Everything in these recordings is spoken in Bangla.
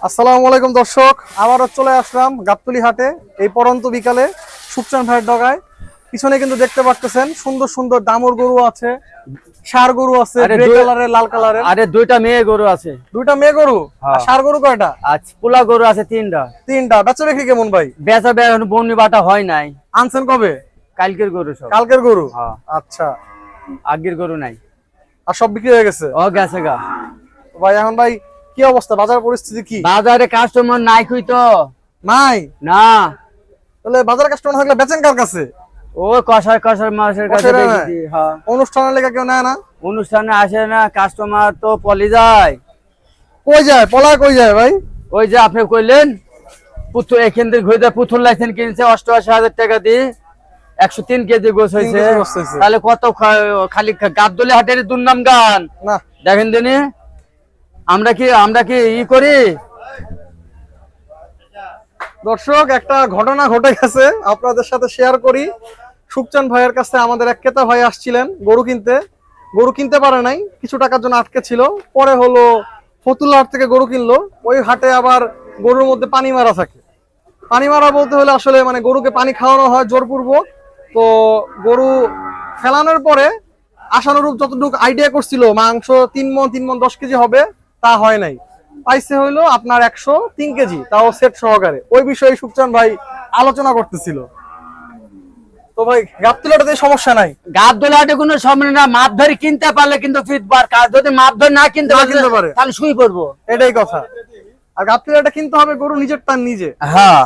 আসসালামু আলাইকুম দর্শক, আবারও চলে আসলাম গাবতলী হাটে এই পরন্ত বিকালে সুপচান ভাইয়ের ডগায়। পিছনে কিন্তু দেখতে পাচ্ছেন সুন্দর সুন্দর দামুর গরু আছে, ষাঁড় গরু আছে, গ্রে কালারের, লাল কালারের। আরে দুইটা মেয়ে গরু আছে। দুইটা মেয়ে গরু? আর ষাঁড় গরু কয়টা? আচ্ছা, পোলা গরু আছে তিনটা। তিনটা। বেচা বিক্রি কেমন ভাই? বেচা বন্নি বাটা হয় নাই। আনছেন কবে? কালকের গরু সব। কালকের গরু? আচ্ছা, আগের গরু নাই। আর সব বিক্রি হয়ে গেছে? ও গেছে গা ভাই। এখন ভাই কি অবস্থা, বাজার পরিস্থিতি কি? বাজারে কাস্টমার নাই কই তো নাই না। তাহলে বাজারে কাস্টমার থাকলে বেচেন কার কাছে? ও কষার মাসের কাছে দেখি। হ্যাঁ, অনুষ্ঠানের লেগে কেউ নেয় না? অনুষ্ঠানে আসে না কাস্টমার, তো পলি যায়। কই যায়? পলায় কই যায় ভাই? ওই যে আপনি কইলেন পুতুল, এখান থেকে ঘুরে পুতুল লাইসেন্স কিনছে 88,000 টাকা দিয়ে, 103 কেজি গোছ হয়েছে। তাহলে কত খালি গাবতলী হাটের দুর্নাম গান না দেখেন দিনে। আমরা কি ই করি। দর্শক, একটা ঘটনা ঘটে গেছে, আপনাদের সাথে শেয়ার করি। সুপচান ভাইয়ের কাছে আমাদের এক ক্রেতা ভাই আসছিলেন গরু কিনতে পারে নাই, কিছু টাকার জন্য আটকে ছিল। পরে হলো ফতুল্লা হাট থেকে গরু কিনলো। ওই হাটে আবার গরুর মধ্যে পানি মারা থাকে। পানি মারা বলতে হলে আসলে মানে গরুকে পানি খাওয়ানো হয় জোরপূর্বক। তো গরু ফেলানোর পরে আশানুরূপ যতটুকু আইডিয়া করছিল মাংস 3 মণ 10 কেজি হবে, তা হয় নাই। পাইছে হইলো আপনার 103 কেজি, তাও সেট সহকারে। ওই বিষয়ে সুপচান ভাই আলোচনা করতেছিল। তো ভাই গাবতলী হাটে সমস্যা নাই? গাবতলী হাটে কোনো সমস্যা না, মাপ ধরে কিনতে পারলে কিন্তু ফিটবার কাজ। যদি মাপ ধরে না কিনতে পারে তাহলে শুই পড়বো, এটাই কথা। আর গাবতলী হাটে কিনতে হবে গরু নিজের টান নিজে। হ্যাঁ,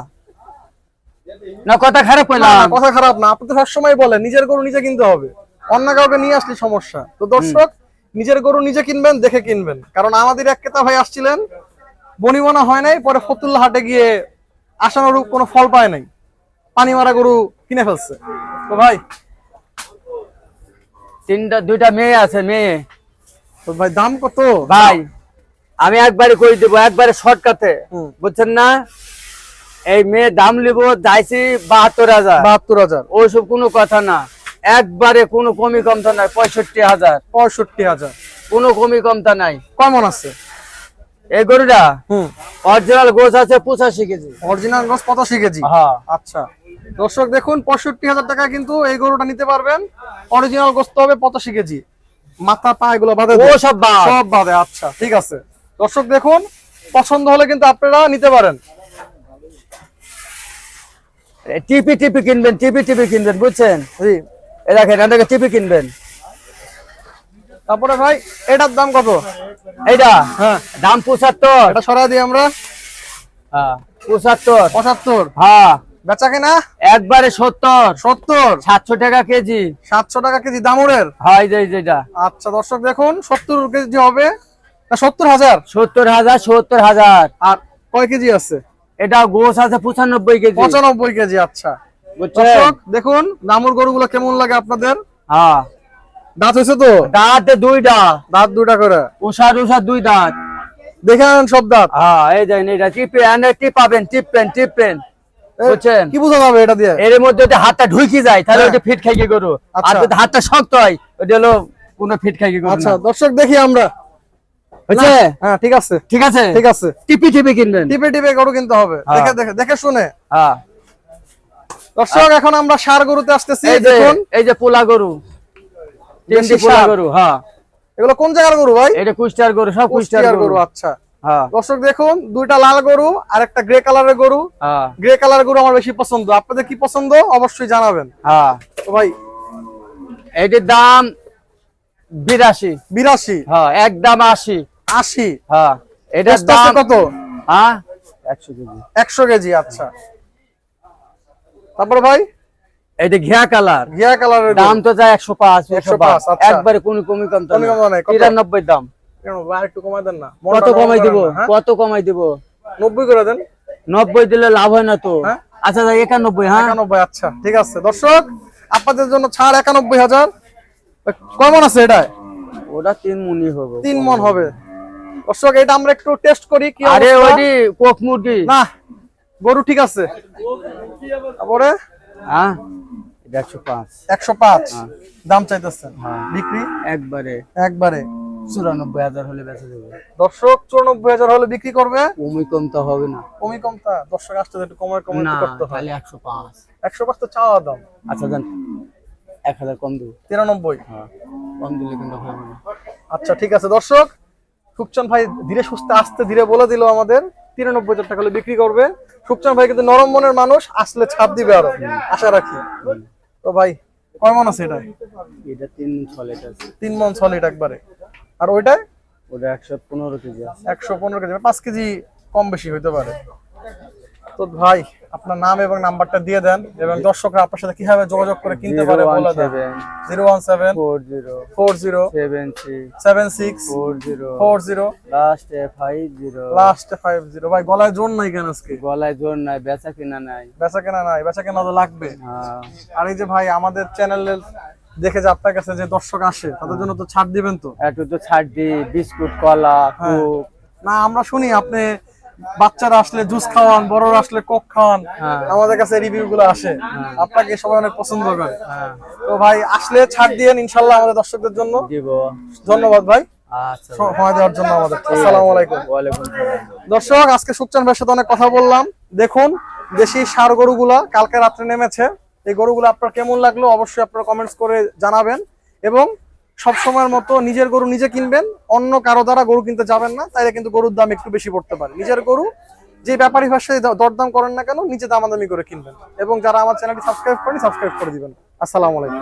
না কথা খারাপ হইলো না, কথা খারাপ না। আপনি তো সবসময় বলেন নিজের গরু নিজে কিনতে হবে, অন্য কাউকে নিয়ে আসলে সমস্যা। তো দর্শক, নিজের গরু নিজে কিনবেন, দেখে কিনবেন। কারণ আমাদের এক ক্রেতা ভাই আসছিলেন, বনিবনা হয় নাই, পরে ফতুল্লা হাটে গিয়ে আশানুরূপ কোনো ফল পায় নাই, পানি মারা গরু কিনে ফেলছে। তো ভাই দুইটা মেয়ে আছে। মেয়ে তো ভাই দাম কত ভাই? আমি একবারে কই দেবো, একবারে শর্টকাটে, বুঝছেন না। এই মেয়ে দাম লিব যাইছি 72,000। 72,000? ওইসব কোনো কথা না, একবারে কোনো কমি কমতা নাই। 65,000। 65,000? কোনো কমি কমতা নাই। কেমন আছে এই গরুটা? অরিজিনাল গোছ আছে 85 কেজি। অরিজিনাল গোছ 85 কেজি? হ্যাঁ। আচ্ছা দর্শক দেখুন, 65,000 টাকা কিন্তু এই গরুটা নিতে পারবেন। অরিজিনাল গোছ তো হবে 85 কেজি। মাথা পা এগুলো বাদে? ও সব বাদে। আচ্ছা ঠিক আছে। দর্শক দেখুন, পছন্দ হলে কিন্তু আপনারা নিতে পারেন। টিপি কিনবেন, বুঝছেন? জি, এই দেখেন, এটাকে টিপি কিনবেন। তারপরে ভাই এটার দাম কত? এইটা দাম 75। এটা সরাই দিই আমরা। 75। হ্যাঁ, বেচা কেনা একবারে 70। 700 টাকা কেজি। 700 টাকা কেজি দামুরের? হ্যাঁ, এইটা। আচ্ছা দর্শক দেখুন, 70 কেজি হবে না? 70,000? 70,000। আর কয় কেজি আছে? এটা গোছ আছে 95 কেজি। 95 কেজি। আচ্ছা দর্শক দেখুন, দামুর গরুগুলো কেমন লাগে আপনাদের? হ্যাঁ, দাঁত হয়েছে তো? দাঁতে দুইটা। দাঁত দুইটা করে? উষার 2 দাঁত। দেখেন সব দাঁত? হ্যাঁ, এই দেখেন, এটা টিপেন। বুঝছেন? কি বোঝা যাবে এটা দিয়ে? এর মধ্যে যদি হাতটা ঢুকি যায় তাহলে ওটা ফিট খাইয়ে গরু। আর যদি হাতটা শক্ত হয় ওটা হলো কোনো ফিট খাইয়ে গরু। আচ্ছা দর্শক দেখি আমরা। হচ্ছে? হ্যাঁ ঠিক আছে। টিপি কিনবেন। টিপে গরু কিনতে হবে, দেখে শুনে। হ্যাঁ দর্শক, এখন আমরা ষাঁড় গরুতে আসতেছি। দেখুন, এই যে পোলা গরু, তিনটি পোলা গরু। হ্যাঁ, এগুলো কোন জায়গার গরু ভাই? এটা কুষ্টিয়ার গরু, সব কুষ্টিয়ার গরু। আচ্ছা দর্শক দেখুন, দুইটা লাল গরু আর একটা গ্রে কালারের গরু। গ্রে কালারের গরু আমার বেশি পছন্দ। আপনাদের কি পছন্দ অবশ্যই জানাবেন। তো ভাই এটির দাম 82? হ্যাঁ, একদম 80। হ্যাঁ, এটার দাম কত? 100 কেজি। 100 কেজি। আচ্ছা তারপর ভাই এটা ঘিয়া কালারের দাম তো যায় 105। আচ্ছা, একবারে কোনো কমি কম নাই। 93 দাম। একটু কমাই দেন না। কত কমাই দিব? 90 করে দেন। 90 দিলে লাভ হয় না তো। আচ্ছা 91। হ্যাঁ 91। আচ্ছা ঠিক আছে দর্শক, আপনাদের জন্য ছাড় 91,000। কেমন আছে এটা? ওটা 3 মণই হবে। 3 মণ হবে। দর্শক এটা আমরা একটু টেস্ট করি কি অবস্থা। আরে ওইটি কক মুরগি না, গরু ঠিক আছে। তারপরে হ্যাঁ, 105। 105 দাম চাইতেছেন? বিক্রি একবারে। 94,000 হলে বেচা যাবে। দর্শক 94,000 হলে বিক্রি করবে। কমই কম তো হবে না। কমই কমতা দর্শক আসতে একটু কমের না করতে হয়। খালি 105। 105 তো চাওয়া দাম। আচ্ছা দেন 1000 কম দেব। 93। হ্যাঁ কম দিলে কিন্তু হবে না। আচ্ছা ঠিক আছে দর্শক, সুকচান ভাই ধীরে সুস্থে আস্তে ধীরে বলে দিল আমাদের 93,000 টাকা হলে বিক্রি করবে। সুকচান ভাই কিন্তু নরম মনের মানুষ, আসলে ছাপ দিবে আরো, আশা রাখি। তো ভাই কয় মন আছে এটা? এটা 3 সলিড আছে। 3 মন সলিড একবারে। আর ওইটা ওটা 115 কেজি আছে। 115 কেজি, 5 কেজি কম বেশি হইতে পারে। তো ভাই আপনার নাম এবং নাম্বারটা দিয়ে দেন এবং দর্শকরা আপনার সাথে কিভাবে যোগাযোগ করে কিনতে পারে বলে দেন। 017 40 76 40 লাস্ট 50। ভাই গলায় জোর নাই কেন আজকে? গলায় জোর নাই, বেচা কিনা নাই। বেচা কেনা নাই, বেচা কেনা তো লাগবে। হ্যাঁ আর এই যে ভাই আমাদের চ্যানেলে দেখে যে আপনার কাছে যে দর্শক আসে তাদের জন্য তো ছাড় দিবেন তো? একটু তো ছাড় দি, বিস্কুট কলা হ্যাঁ। কোক। না আমরা শুনি আপনি বাচ্চারা আসলে জুস খাওয়ান, বড়রা আসলে কোক খাওয়ান, হ্যাঁ। আমাদের কাছে রিভিউ গুলো আসে, আপনাকে সবাই অনেক পছন্দ করে। হ্যাঁ তো ভাই আসলে ছাড় দিয়েন ইনশাল্লাহ আমাদের দর্শকদের জন্য। দিব। ধন্যবাদ ভাই আচ্ছা সময় দেওয়ার জন্য আমাদের। আসসালামু আলাইকুম। ওয়ালাইকুম আসসালাম। দর্শক আজকে সুকচান ভাইয়ের সাথে অনেক কথা বললাম। দেখুন দেশি ষাঁড় গরুগুলা কালকে রাত্রে নেমেছে। এই গরুগুলো আপনার কেমন লাগলো অবশ্যই আপনারা কমেন্টস করে জানাবেন এবং সব সময়ের মতো নিজের গরু নিজে কিনবেন, অন্য কারো দ্বারা গরু কিনতে যাবেন না, তাইলে কিন্তু গরুর দাম একটু বেশি পড়তে পারে। নিজের গরু যে ব্যাপারী ভাষায় দরদাম করেন না কেন নিজে দামাদামি করে কিনবেন এবং যারা আমার চ্যানেলটি সাবস্ক্রাইব করেন সাবস্ক্রাইব করে দিবেন। আসসালামু আলাইকুম।